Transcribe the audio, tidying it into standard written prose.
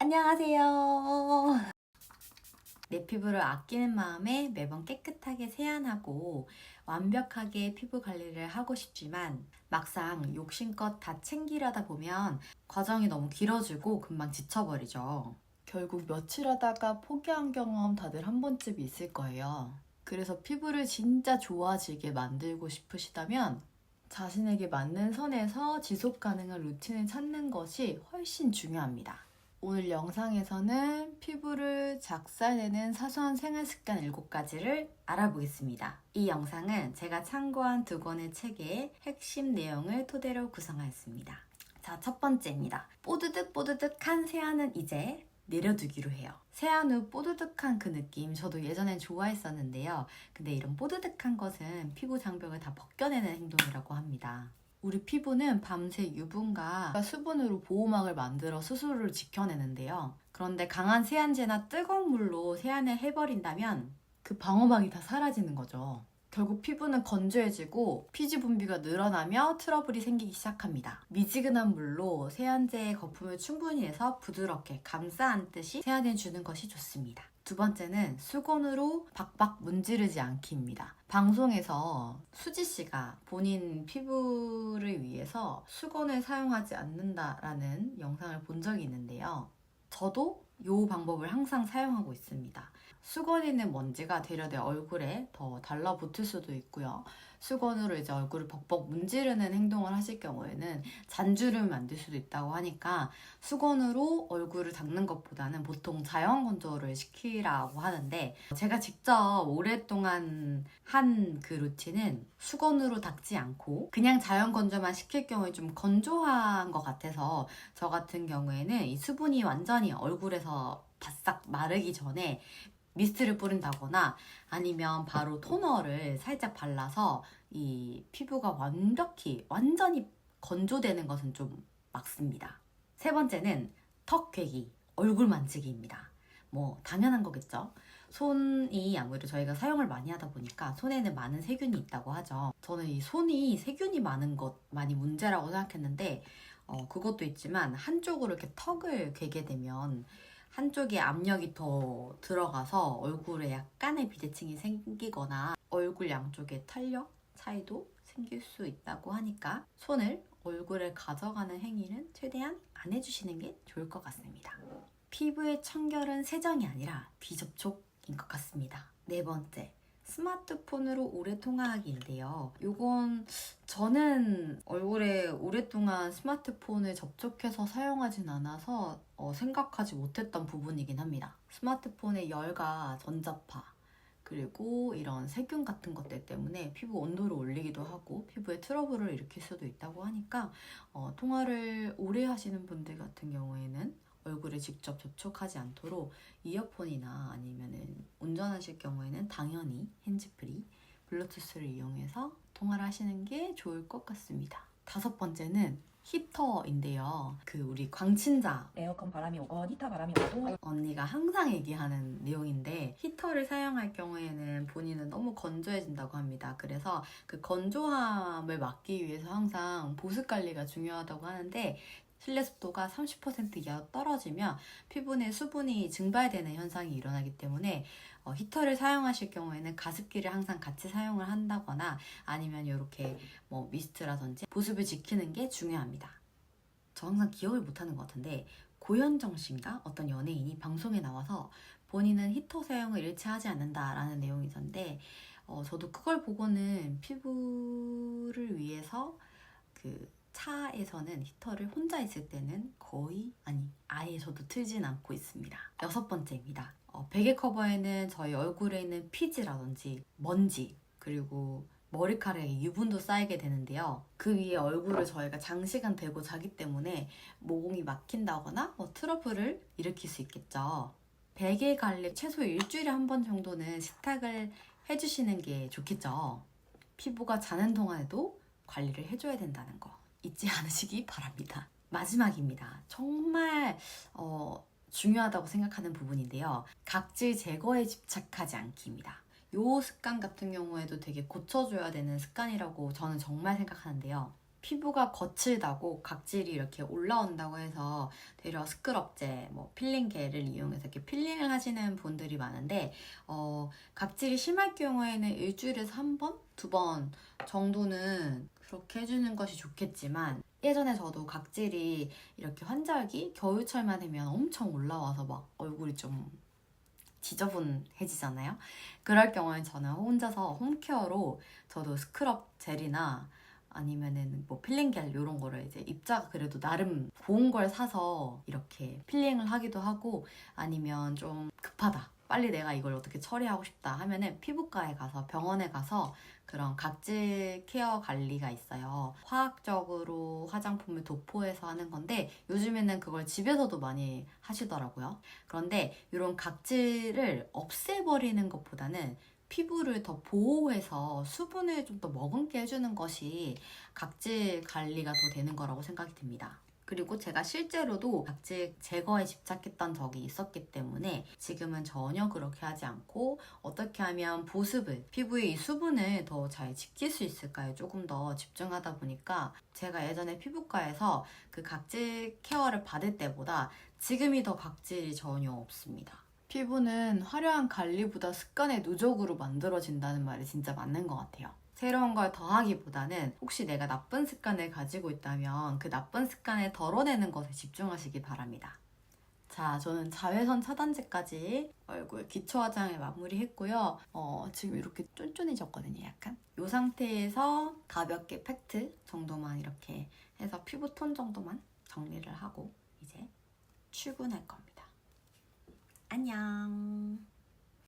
안녕하세요. 내 피부를 아끼는 마음에 매번 깨끗하게 세안하고 완벽하게 피부 관리를 하고 싶지만 막상 욕심껏 다 챙기려다 보면 과정이 너무 길어지고 금방 지쳐버리죠. 결국 며칠 하다가 포기한 경험 다들 한 번쯤 있을 거예요. 그래서 피부를 진짜 좋아지게 만들고 싶으시다면 자신에게 맞는 선에서 지속 가능한 루틴을 찾는 것이 훨씬 중요합니다. 오늘 영상에서는 피부를 작살내는 사소한 생활 습관 7가지를 알아보겠습니다. 이 영상은 제가 참고한 2권의 책의 핵심 내용을 토대로 구성하였습니다. 자, 첫 번째입니다. 뽀드득뽀드득한 세안은 이제 내려두기로 해요. 세안 후 뽀드득한 그 느낌 저도 예전엔 좋아했었는데요. 근데 이런 뽀드득한 것은 피부 장벽을 다 벗겨내는 행동이라고 합니다. 우리 피부는 밤새 유분과 수분으로 보호막을 만들어 스스로를 지켜내는데요. 그런데 강한 세안제나 뜨거운 물로 세안을 해버린다면 그 방어막이 다 사라지는 거죠. 결국 피부는 건조해지고 피지 분비가 늘어나며 트러블이 생기기 시작합니다. 미지근한 물로 세안제의 거품을 충분히 내서 부드럽게 감싸 안듯이 세안해주는 것이 좋습니다. 두 번째는 수건으로 박박 문지르지 않기입니다. 방송에서 수지 씨가 본인 피부를 위해서 수건을 사용하지 않는다라는 영상을 본 적이 있는데요. 저도 이 방법을 항상 사용하고 있습니다. 수건에는 먼지가 되려 내 얼굴에 더 달라붙을 수도 있고요. 수건으로 이제 얼굴을 벅벅 문지르는 행동을 하실 경우에는 잔주름을 만들 수도 있다고 하니까 수건으로 얼굴을 닦는 것보다는 보통 자연 건조를 시키라고 하는데 제가 직접 오랫동안 한 그 루틴은 수건으로 닦지 않고 그냥 자연 건조만 시킬 경우에 좀 건조한 것 같아서 저 같은 경우에는 이 수분이 완전히 얼굴에서 바싹 마르기 전에 미스트를 뿌린다거나 아니면 바로 토너를 살짝 발라서 이 피부가 완전히 건조되는 것은 좀 막습니다. 세 번째는 턱 괴기, 얼굴 만지기입니다. 뭐 당연한 거겠죠. 손이 아무래도 저희가 사용을 많이 하다 보니까 손에는 많은 세균이 있다고 하죠. 저는 이 손이 세균이 많은 것 많이 문제라고 생각했는데 그것도 있지만 한쪽으로 이렇게 턱을 괴게 되면 한쪽에 압력이 더 들어가서 얼굴에 약간의 비대칭이 생기거나 얼굴 양쪽에 탄력 차이도 생길 수 있다고 하니까 손을 얼굴에 가져가는 행위는 최대한 안 해주시는 게 좋을 것 같습니다. 피부의 청결은 세정이 아니라 비접촉인 것 같습니다. 네 번째, 스마트폰으로 오래 통화하기인데요. 이건 저는 얼굴에 오랫동안 스마트폰을 접촉해서 사용하진 않아서 생각하지 못했던 부분이긴 합니다. 스마트폰의 열과 전자파 그리고 이런 세균 같은 것들 때문에 피부 온도를 올리기도 하고 피부에 트러블을 일으킬 수도 있다고 하니까 통화를 오래 하시는 분들 같은 경우에는 얼굴에 직접 접촉하지 않도록 이어폰이나 아니면은 운전하실 경우에는 당연히 핸즈프리, 블루투스를 이용해서 통화를 하시는 게 좋을 것 같습니다. 다섯 번째는 히터인데요. 우리 광친자 에어컨 바람이 오건 히터 바람이 오고 언니가 항상 얘기하는 내용인데 히터를 사용할 경우에는 본인은 너무 건조해진다고 합니다. 그래서 그 건조함을 막기 위해서 항상 보습 관리가 중요하다고 하는데 실내 습도가 30% 이하로 떨어지면 피부 내 수분이 증발되는 현상이 일어나기 때문에 히터를 사용하실 경우에는 가습기를 항상 같이 사용을 한다거나 아니면 이렇게 뭐 미스트라든지 보습을 지키는 게 중요합니다. 저 항상 기억을 못하는 것 같은데 고현정 씨인가 어떤 연예인이 방송에 나와서 본인은 히터 사용을 일치하지 않는다라는 내용이 있었는데 저도 그걸 보고는 피부를 위해서 차에서는 히터를 혼자 있을 때는 아예 저도 틀진 않고 있습니다. 여섯 번째입니다. 베개 커버에는 저희 얼굴에 있는 피지라든지 먼지 그리고 머리카락에 유분도 쌓이게 되는데요. 그 위에 얼굴을 저희가 장시간 대고 자기 때문에 모공이 막힌다거나 트러블을 일으킬 수 있겠죠. 베개 관리 최소 일주일에 한 번 정도는 식탁을 해주시는 게 좋겠죠. 피부가 자는 동안에도 관리를 해줘야 된다는 거 잊지 않으시기 바랍니다. 마지막입니다. 정말 중요하다고 생각하는 부분인데요. 각질 제거에 집착하지 않기입니다. 요 습관 같은 경우에도 되게 고쳐줘야 되는 습관이라고 저는 정말 생각하는데요. 피부가 거칠다고 각질이 이렇게 올라온다고 해서 되려 스크럽제, 뭐 필링겔을 이용해서 이렇게 필링을 하시는 분들이 많은데 각질이 심할 경우에는 일주일에서 한 번, 두 번 정도는 그렇게 해주는 것이 좋겠지만 예전에 저도 각질이 이렇게 환절기, 겨울철만 되면 엄청 올라와서 막 얼굴이 좀 지저분해지잖아요. 그럴 경우에 저는 혼자서 홈케어로 저도 스크럽 젤이나 아니면은 뭐 필링겔 이런 거를 이제 입자가 그래도 나름 좋은 걸 사서 이렇게 필링을 하기도 하고 아니면 좀 급하다. 빨리 내가 이걸 어떻게 처리하고 싶다 하면은 피부과에 가서 병원에 가서 그런 각질 케어 관리가 있어요. 화학적으로 화장품을 도포해서 하는 건데 요즘에는 그걸 집에서도 많이 하시더라고요. 그런데 이런 각질을 없애버리는 것보다는 피부를 더 보호해서 수분을 좀 더 머금게 해주는 것이 각질 관리가 더 되는 거라고 생각이 듭니다. 그리고 제가 실제로도 각질 제거에 집착했던 적이 있었기 때문에 지금은 전혀 그렇게 하지 않고 어떻게 하면 보습을, 피부의 이 수분을 더 잘 지킬 수 있을까요? 조금 더 집중하다 보니까 제가 예전에 피부과에서 그 각질 케어를 받을 때보다 지금이 더 각질이 전혀 없습니다. 피부는 화려한 관리보다 습관의 누적으로 만들어진다는 말이 진짜 맞는 것 같아요. 새로운 걸 더하기보다는 혹시 내가 나쁜 습관을 가지고 있다면 그 나쁜 습관을 덜어내는 것에 집중하시기 바랍니다. 자, 저는 자외선 차단제까지 얼굴 기초 화장을 마무리했고요. 지금 이렇게 쫀쫀해졌거든요, 약간. 이 상태에서 가볍게 팩트 정도만 이렇게 해서 피부톤 정도만 정리를 하고 이제 출근할 겁니다. 안녕.